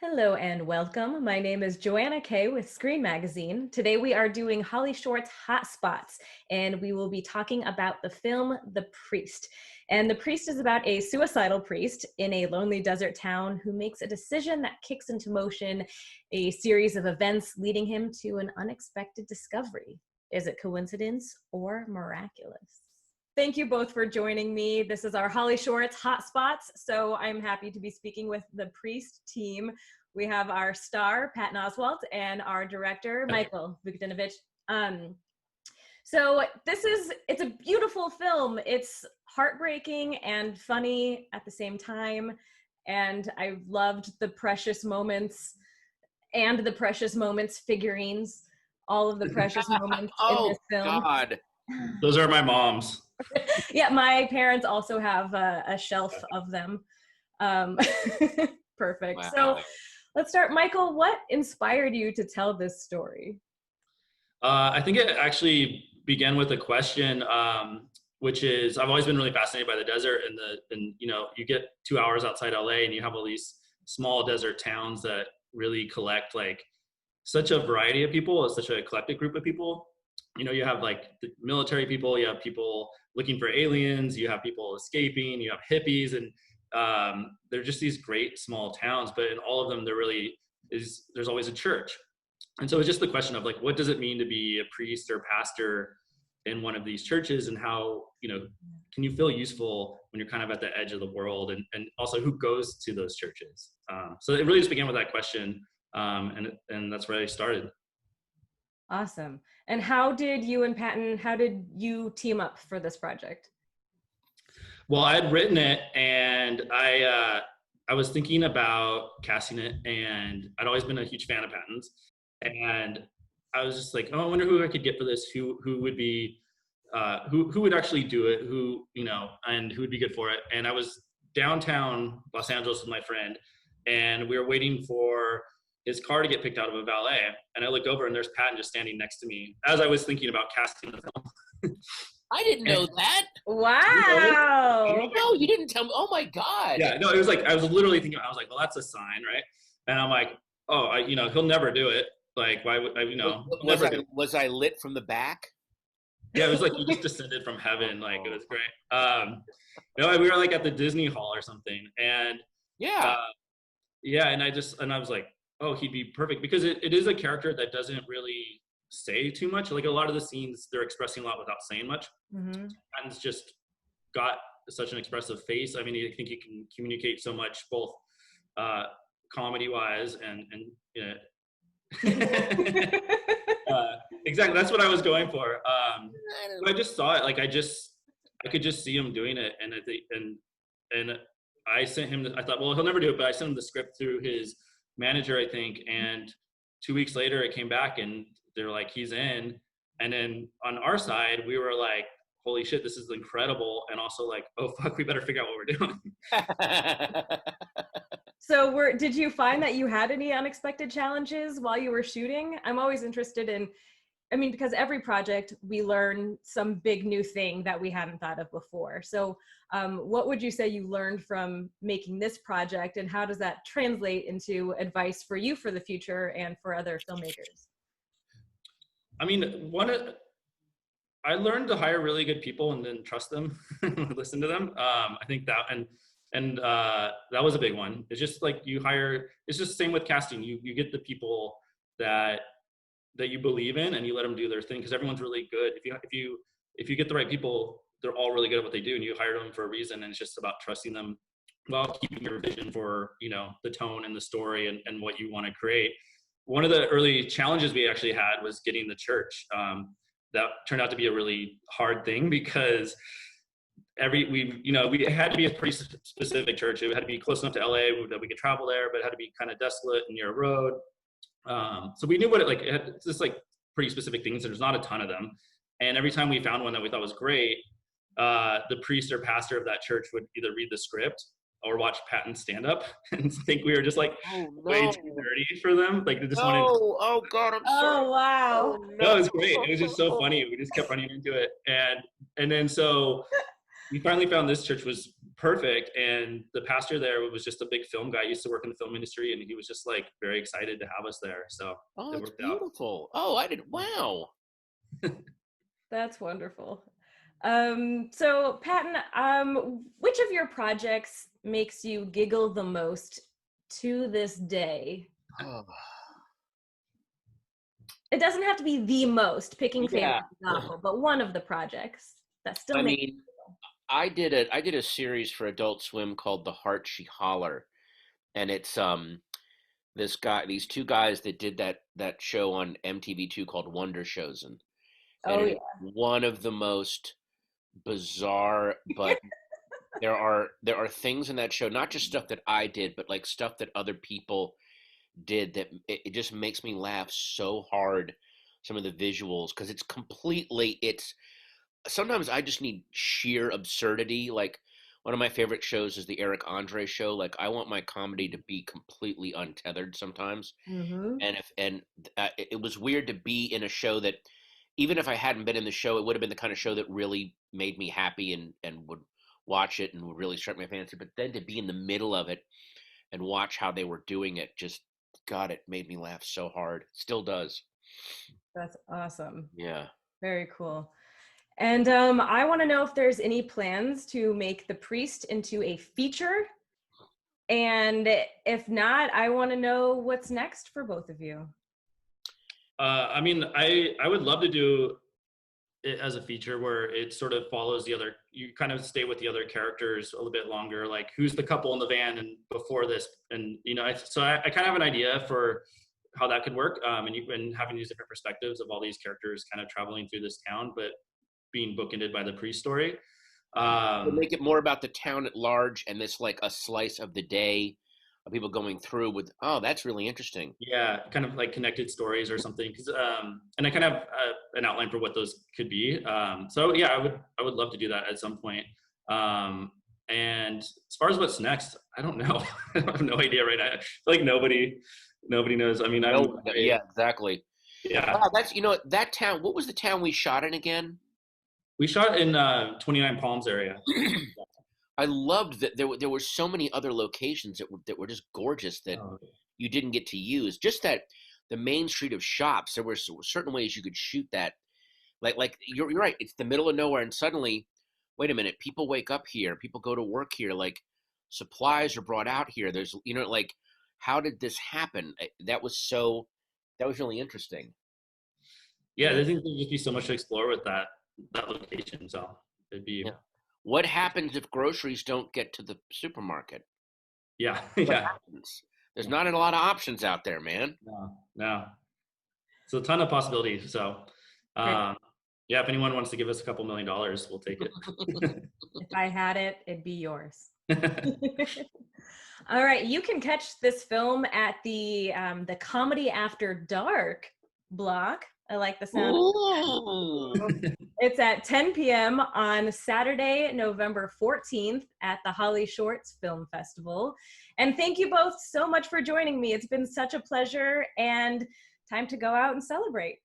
Hello and welcome. My name is Joanna Kay with Screen Magazine. Today we are doing Holly Short's Hot Spots, and we will be talking about the film The Priest. And The Priest is about a suicidal priest in a lonely desert town who makes a decision that kicks into motion a series of events leading him to an unexpected discovery. Is it coincidence or miraculous? Thank you both for joining me. This is our Holly Shorts Hot Spots. So I'm happy to be speaking with the Priest team. We have our star, Patton Oswalt, and our director, Michael Vukadinovich. So it's a beautiful film. It's heartbreaking and funny at the same time. And I loved the precious moments and the precious moments figurines, all of the precious moments in this film. God. Those are my mom's. Yeah, my parents also have a shelf of them. Perfect. Wow. So let's start. Michael, what inspired you to tell this story? I think it actually began with a question, which is I've always been really fascinated by the desert and you get 2 hours outside LA and you have all these small desert towns that really collect like such a variety of people. It's such an eclectic group of people. You have like the military people, you have people looking for aliens, you have people escaping, you have hippies, and they're just these great small towns, but in all of them there's always a church. And so it's just the question of like, what does it mean to be a priest or pastor in one of these churches, and how, can you feel useful when you're kind of at the edge of the world, and also who goes to those churches? So it really just began with that question, and that's where I started. Awesome. And how did you and Patton, how did you team up for this project? Well, I had written it, and I was thinking about casting it, and I'd always been a huge fan of Patton's, and I was just like, oh, I wonder who I could get for this, who would be, who would actually do it, and who would be good for it. And I was downtown Los Angeles with my friend, and we were waiting for his car to get picked out of a valet, and I looked over and there's Patton just standing next to me as I was thinking about casting the film. I didn't know that. Wow. No, you didn't tell me. Oh my God. Yeah, no, it was like, I was literally thinking, I was like, well, that's a sign, right? And I'm like, oh, he'll never do it. Like, why would Was I lit from the back? Yeah, it was like he just descended from heaven. Like, it was great. We were like at the Disney Hall or something, and and I was like, oh, he'd be perfect, because it is a character that doesn't really say too much. Like a lot of the scenes, they're expressing a lot without saying much. Mm-hmm. And it's just got such an expressive face. I mean, I think he can communicate so much, both comedy-wise and exactly. That's what I was going for. I just saw it. Like I could just see him doing it, and I sent him. I thought, well, he'll never do it, but I sent him the script through his manager, I think, and 2 weeks later it came back and they're like, he's in. And then on our side, we were like, holy shit, this is incredible, and also like, oh fuck, we better figure out what we're doing. So did you find that you had any unexpected challenges while you were shooting? I'm always interested in, because every project we learn some big new thing that we hadn't thought of before. So what would you say you learned from making this project, and how does that translate into advice for you for the future and for other filmmakers? I learned to hire really good people and then trust them, listen to them. I think that, and that was a big one. It's just like it's just the same with casting. You get the people that you believe in, and you let them do their thing, because everyone's really good. If you get the right people, they're all really good at what they do, and you hire them for a reason, and it's just about trusting them while keeping your vision for, the tone and the story and what you want to create. One of the early challenges we actually had was getting the church. That turned out to be a really hard thing, because we had to be a pretty specific church. It had to be close enough to LA that we could travel there, but it had to be kind of desolate and near a road. So we knew it had just like pretty specific things. There's not a ton of them. And every time we found one that we thought was great, the priest or pastor of that church would either read the script or watch Patton stand up and think we were just like way too nerdy for them. Like they just wanted. Oh God, I'm sorry. Oh wow. Oh, no, it was great. It was just so funny. We just kept running into it, and then so we finally found this church was perfect. And the pastor there was just a big film guy, used to work in the film industry, and he was just like very excited to have us there. So Oh, it it's worked out. beautiful. Oh, I did. Wow. That's wonderful. So Patton, which of your projects makes you giggle the most to this day? Oh, It doesn't have to be the most, picking yeah. favorites is awful, but one of the projects that still I makes mean, I did a series for Adult Swim called The Heart She Holler, and it's these two guys that did that show on MTV2 called Wonder Chosen, and oh it yeah. is one of the most bizarre, but there are things in that show, not just stuff that I did, but like stuff that other people did that it just makes me laugh so hard. Some of the visuals, because it's sometimes I just need sheer absurdity. Like one of my favorite shows is the Eric Andre show. Like I want my comedy to be completely untethered sometimes. Mm-hmm. It was weird to be in a show that, even if I hadn't been in the show, it would have been the kind of show that really made me happy and would watch it and would really strike my fancy. But then to be in the middle of it and watch how they were doing it, just God, it made me laugh so hard. Still does. That's awesome. Yeah. Very cool. And I want to know if there's any plans to make The Priest into a feature. And if not, I want to know what's next for both of you. I mean, I would love to do it as a feature where it sort of follows the other, you kind of stay with the other characters a little bit longer, like who's the couple in the van and before this, and so I kind of have an idea for how that could work, and having these different perspectives of all these characters kind of traveling through this town, but being bookended by the priest story. We'll make it more about the town at large and this like a slice of the day of people going through with, oh, that's really interesting. Yeah, kind of like connected stories or something. Because and I kind of have an outline for what those could be. So yeah, I would love to do that at some point. And as far as what's next, I don't know. I have no idea right now. I feel like nobody knows. I mean, Yeah, exactly. Yeah. Wow, that's that town. What was the town we shot in again? We shot in 29 Palms area. I loved that there were so many other locations that were just gorgeous that you didn't get to use. Just that the main street of shops, there were certain ways you could shoot that. Like you're right, it's the middle of nowhere, and suddenly, wait a minute, people wake up here, people go to work here, like supplies are brought out here. There's like, how did this happen? That was really interesting. Yeah, I think there'd just be so much to explore with that location. So it'd be. Yeah. What happens if groceries don't get to the supermarket? Yeah, What yeah. happens? There's not a lot of options out there, man. No. It's a ton of possibilities. So, yeah, if anyone wants to give us a couple $1 million, we'll take it. If I had it, it'd be yours. All right, you can catch this film at the Comedy After Dark block. I like the sound. It's at 10 p.m. on Saturday, November 14th at the Holly Shorts Film Festival. And thank you both so much for joining me. It's been such a pleasure, and time to go out and celebrate.